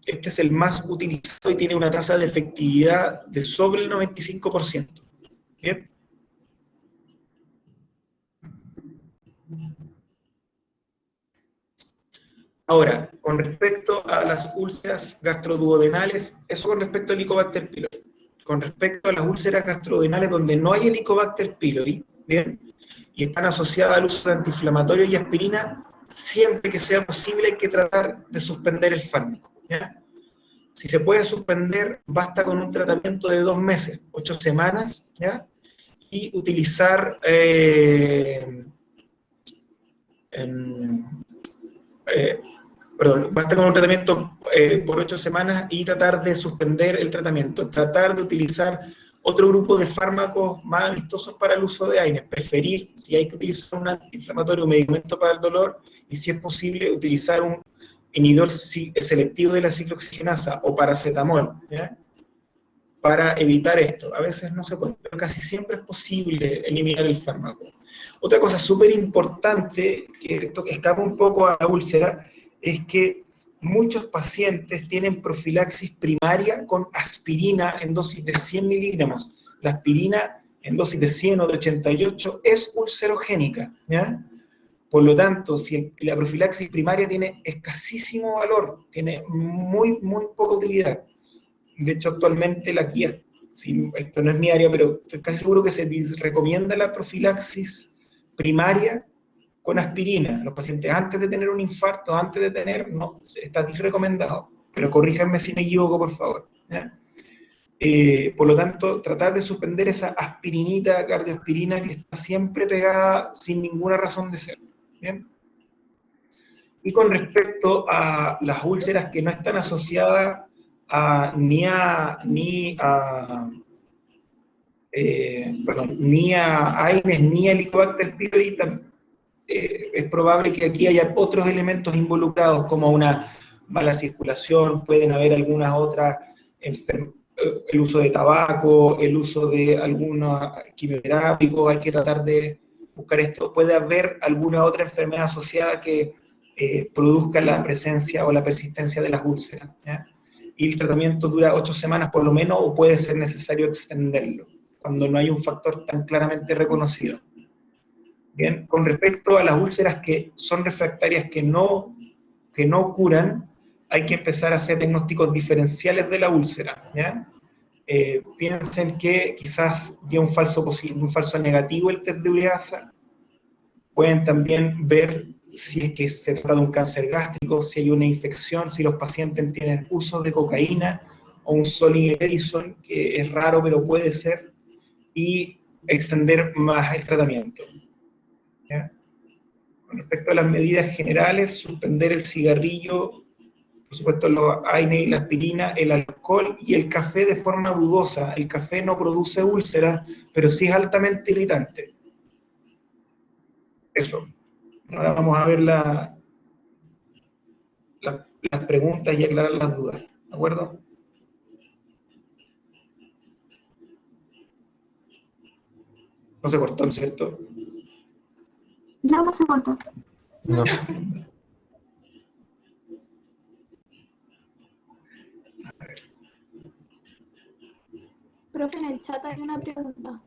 Este es el más utilizado y tiene una tasa de efectividad de sobre el 95%. ¿Bien? Ahora, con respecto a las úlceras gastroduodenales, eso con respecto al Helicobacter pylori. Con respecto a las úlceras gastroduodenales donde no hay Helicobacter pylori, ¿bien? Y están asociadas al uso de antiinflamatorios y aspirina, siempre que sea posible hay que tratar de suspender el fármaco, ¿ya? Si se puede suspender, basta con un tratamiento de 2 meses, 8 semanas, ¿ya? Y utilizar basta con un tratamiento por 8 semanas y tratar de suspender el tratamiento, tratar de utilizar otro grupo de fármacos más amistosos para el uso de AINES, preferir, si hay que utilizar un antiinflamatorio, un medicamento para el dolor, y si es posible, utilizar un inhibidor selectivo de la ciclooxigenasa o paracetamol, ¿ya? Para evitar esto. A veces no se puede, pero casi siempre es posible eliminar el fármaco. Otra cosa súper importante, que esto escapa un poco a la úlcera, es que muchos pacientes tienen profilaxis primaria con aspirina en dosis de 100 miligramos. La aspirina en dosis de 100 o de 88, es ulcerogénica, ¿ya? Por lo tanto, si la profilaxis primaria tiene escasísimo valor, tiene muy poca utilidad. De hecho, actualmente la guía, esto no es mi área, pero estoy casi seguro que se recomienda la profilaxis primaria con aspirina. Los pacientes antes de tener un infarto, antes de tener, no, está disrecomendado. Pero corríjanme si me equivoco, por favor, ¿ya? Por lo tanto, tratar de suspender esa aspirinita, cardioaspirina, que está siempre pegada sin ninguna razón de ser. ¿Bien? Y con respecto a las úlceras que no están asociadas ni a AINES ni a Helicobacter pylori, es probable que aquí haya otros elementos involucrados, como una mala circulación, pueden haber algunas otras el uso de tabaco, el uso de algunos quimioterápicos, hay que tratar de buscar esto. Puede haber alguna otra enfermedad asociada que produzca la presencia o la persistencia de las úlceras, ¿ya? Y el tratamiento dura 8 semanas por lo menos, o puede ser necesario extenderlo, cuando no hay un factor tan claramente reconocido. Bien, con respecto a las úlceras que son refractarias, que no curan, hay que empezar a hacer diagnósticos diferenciales de la úlcera, ¿ya? Piensen que quizás dio un falso negativo el test de ureasa. Pueden también ver si es que se trata de un cáncer gástrico, si hay una infección, si los pacientes tienen uso de cocaína o un Solingen Edison, que es raro pero puede ser, y extender más el tratamiento, ¿ya? Con respecto a las medidas generales, suspender el cigarrillo, por supuesto los AINES y la aspirina, el alcohol y el café de forma dudosa. El café no produce úlceras, pero sí es altamente irritante. Eso. Ahora vamos a ver las preguntas y aclarar las dudas, ¿de acuerdo? No se cortó, ¿no es cierto? No se cortó. No. Profe, en el chat hay una pregunta.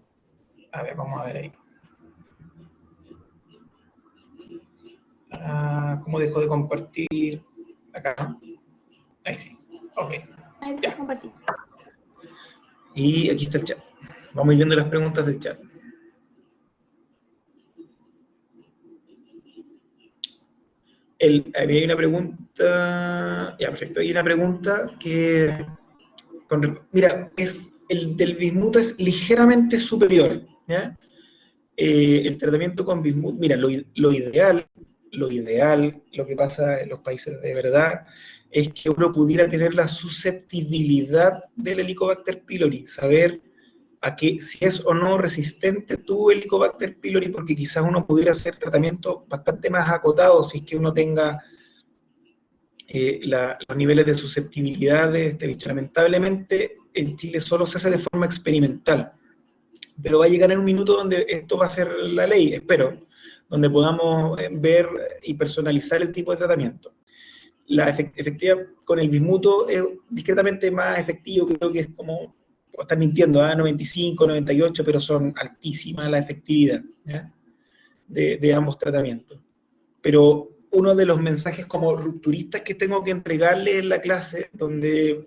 A ver, vamos a ver ahí. ¿Cómo dejo de compartir? Acá, ¿no? Ahí sí. Ok. Ahí Ya. compartí. Y aquí está el chat. Vamos a ir viendo las preguntas del chat. Hay una pregunta. Ya, perfecto. Hay una pregunta que. Mira, el del bismuto es ligeramente superior, ¿ya? El tratamiento con bismuto, mira, lo ideal, lo que pasa en los países de verdad, es que uno pudiera tener la susceptibilidad del Helicobacter pylori, saber si es o no resistente tu Helicobacter pylori, porque quizás uno pudiera hacer tratamientos bastante más acotados si es que uno tenga los niveles de susceptibilidad de este bicho. Lamentablemente, en Chile solo se hace de forma experimental, pero va a llegar en un minuto donde esto va a ser la ley, espero, donde podamos ver y personalizar el tipo de tratamiento. La efectividad con el bismuto es discretamente más efectivo, creo que es como, puedo estar mintiendo, 95, 98, pero son altísimas la efectividad, ¿ya? De ambos tratamientos. Pero uno de los mensajes como rupturistas que tengo que entregarle en la clase, donde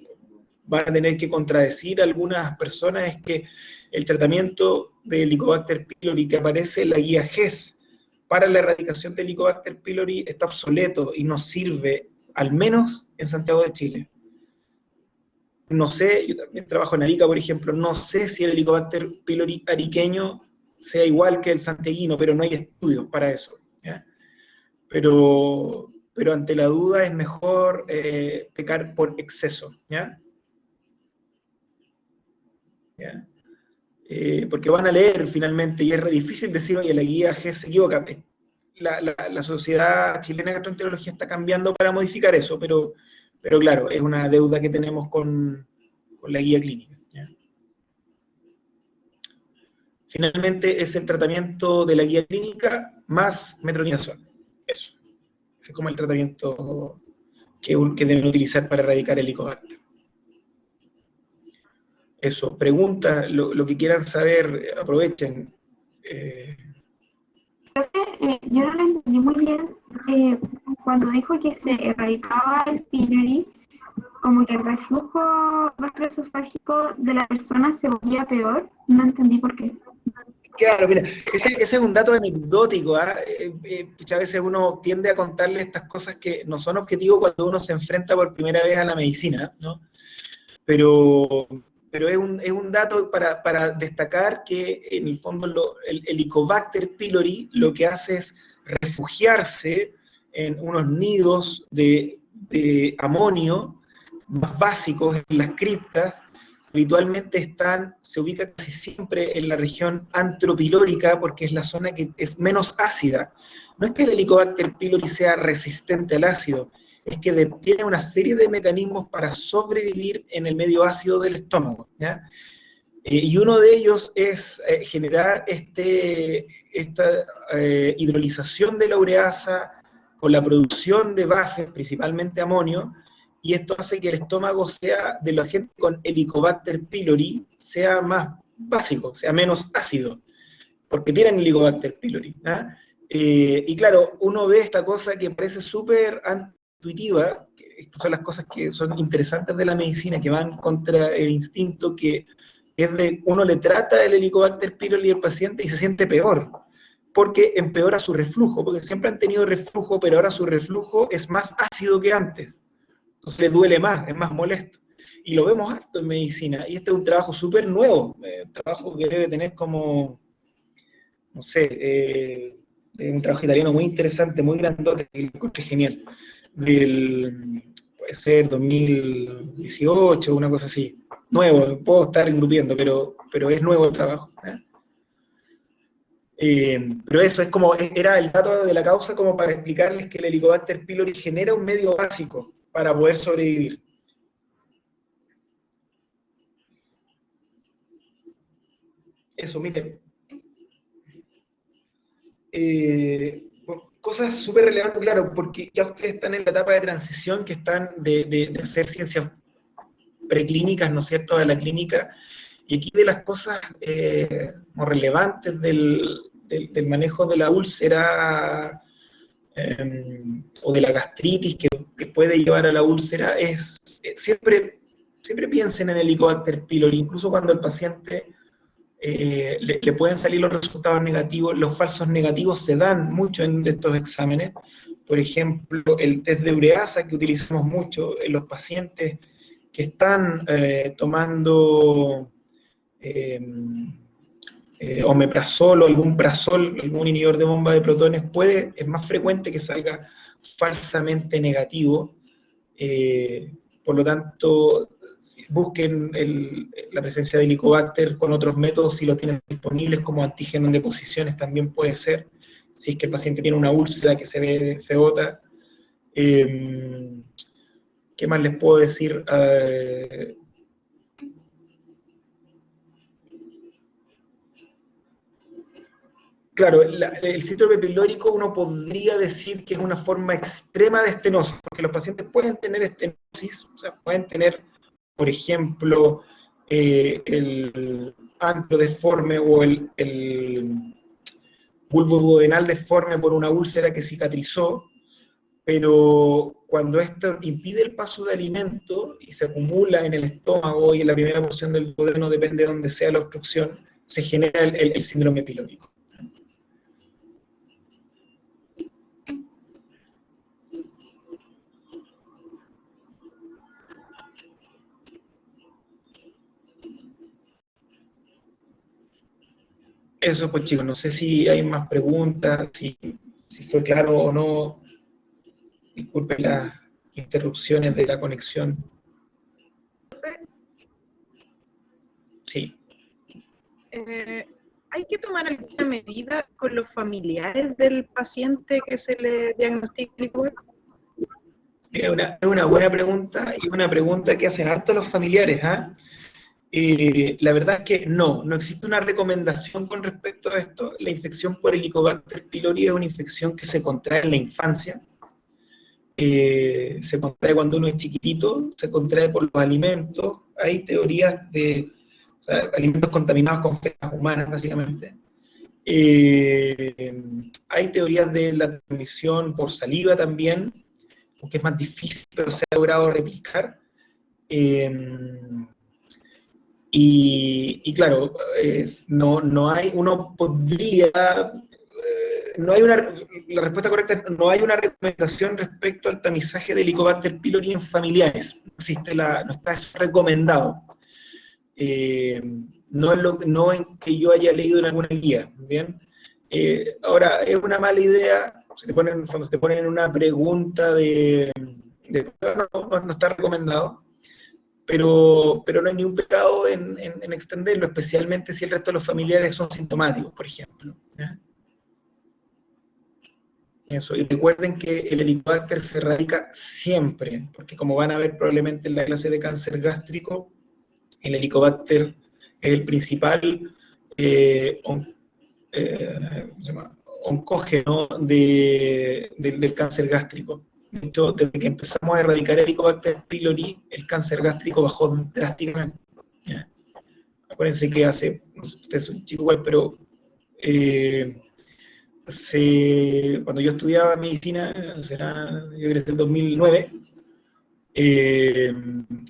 van a tener que contradecir a algunas personas, es que el tratamiento de Helicobacter pylori que aparece en la guía GES para la erradicación de Helicobacter pylori está obsoleto y no sirve, al menos en Santiago de Chile. No sé, yo también trabajo en Arica, por ejemplo, no sé si el Helicobacter pylori ariqueño sea igual que el santiaguino, pero no hay estudios para eso, ¿ya? Pero ante la duda es mejor pecar por exceso, ¿ya? ¿Ya? Porque van a leer finalmente, y es re difícil decir, oye, la guía G se equivoca. La Sociedad Chilena de Gastroenterología está cambiando para modificar eso, pero claro, es una deuda que tenemos con la guía clínica, ¿ya? Finalmente es el tratamiento de la guía clínica más metronidazol. Eso. Ese es como el tratamiento que deben utilizar para erradicar el Helicobacter. Eso, preguntas, lo que quieran saber, aprovechen. Yo no lo entendí muy bien cuando dijo que se erradicaba el pylori, como que el reflujo gastroesofágico de la persona se volvía peor. No entendí por qué. Claro, mira, ese es un dato anecdótico, ¿ah? A veces uno tiende a contarle estas cosas que no son objetivos cuando uno se enfrenta por primera vez a la medicina, ¿no? Pero es un dato para destacar que en el fondo el Helicobacter pylori lo que hace es refugiarse en unos nidos de amonio más básicos en las criptas. Habitualmente se ubica casi siempre en la región antropilórica porque es la zona que es menos ácida. No es que el Helicobacter pylori sea resistente al ácido, es que tiene una serie de mecanismos para sobrevivir en el medio ácido del estómago, ¿ya? Y uno de ellos es generar esta hidrolización de la ureasa con la producción de bases, principalmente amonio, y esto hace que el estómago sea, de la gente con Helicobacter pylori, sea más básico, sea menos ácido, porque tienen Helicobacter pylori, ¿ya? Y claro, uno ve esta cosa que parece súper intuitiva, estas son las cosas que son interesantes de la medicina, que van contra el instinto, que es de uno le trata el Helicobacter pylori al paciente y se siente peor, porque empeora su reflujo, porque siempre han tenido reflujo, pero ahora su reflujo es más ácido que antes, entonces le duele más, es más molesto. Y lo vemos harto en medicina, y este es un trabajo súper nuevo, un trabajo que debe tener como, no sé, un trabajo italiano muy interesante, muy grandote, que lo encontré genial, puede ser 2018, una cosa así. Nuevo, puedo estar engrupiendo, pero es nuevo el trabajo, ¿eh? Pero eso, era el dato de la causa como para explicarles que el Helicobacter pylori genera un medio básico para poder sobrevivir. Eso, miren. Cosas súper relevantes, claro, porque ya ustedes están en la etapa de transición, que están de hacer ciencias preclínicas, ¿no es cierto?, a la clínica, y aquí de las cosas relevantes del manejo de la úlcera o de la gastritis que puede llevar a la úlcera es siempre piensen en el Helicobacter pylori, incluso cuando el paciente le pueden salir los resultados negativos, los falsos negativos se dan mucho en estos exámenes. Por ejemplo, el test de ureasa que utilizamos mucho en los pacientes que están tomando omeprazol o algún prazol, algún inhibidor de bomba de protones, es más frecuente que salga falsamente negativo. Por lo tanto, busquen la presencia de Helicobacter con otros métodos si lo tienen disponibles, como antígeno en deposiciones también puede ser, si es que el paciente tiene una úlcera que se ve feota. ¿Qué más les puedo decir? Claro, el síndrome pilórico uno podría decir que es una forma extrema de estenosis, porque los pacientes pueden tener estenosis, o sea, pueden tener, por ejemplo, el antro deforme o el bulbo duodenal deforme por una úlcera que cicatrizó, pero cuando esto impide el paso de alimento y se acumula en el estómago y en la primera porción del duodeno, depende de dónde sea la obstrucción, se genera el síndrome pilórico. Eso pues chicos, no sé si hay más preguntas, si fue claro o no. Disculpen las interrupciones de la conexión. Sí. ¿Hay que tomar alguna medida con los familiares del paciente que se le diagnostica el Helicobacter? Es una buena pregunta y una pregunta que hacen harto los familiares, ¿ah? La verdad es que no existe una recomendación con respecto a esto. La infección por Helicobacter pylori es una infección que se contrae en la infancia, se contrae cuando uno es chiquitito, se contrae por los alimentos. Hay teorías de o sea, alimentos contaminados con fetas humanas, básicamente. Hay teorías de la transmisión por saliva también, aunque es más difícil, pero se ha logrado replicar. Y claro, no hay, uno podría, no hay la respuesta correcta es, no hay una recomendación respecto al tamizaje de Helicobacter pylori en familiares, no está eso recomendado. No en que yo haya leído en alguna guía, ¿bien? Ahora, es una mala idea, cuando se te ponen una pregunta no está recomendado, pero no hay ningún pecado en extenderlo, especialmente si el resto de los familiares son sintomáticos, por ejemplo. ¿Ya? Eso, y recuerden que el Helicobacter se erradica siempre, porque como van a ver probablemente en la clase de cáncer gástrico, el Helicobacter es el principal oncógeno del cáncer gástrico. De hecho, desde que empezamos a erradicar el Helicobacter pylori, el cáncer gástrico bajó drásticamente. ¿Ya? Acuérdense que no sé, ustedes son chicos igual, pero cuando yo estudiaba medicina, yo creo que en el 2009,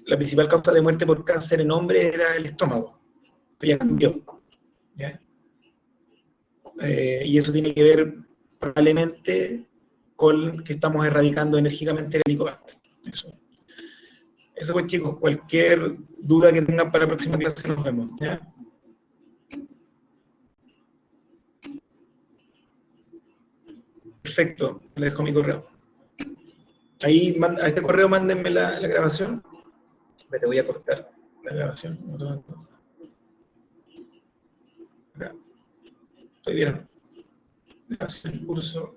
la principal causa de muerte por cáncer en hombres era el estómago. Esto ya cambió. ¿Ya? Y eso tiene que ver probablemente con que estamos erradicando enérgicamente el Helicobacter. Eso pues chicos, cualquier duda que tengan para la próxima clase nos vemos. ¿Ya? Perfecto, le dejo mi correo. Ahí a este correo mándenme la grabación. Te voy a cortar la grabación. Acá. Estoy bien. Grabación, curso.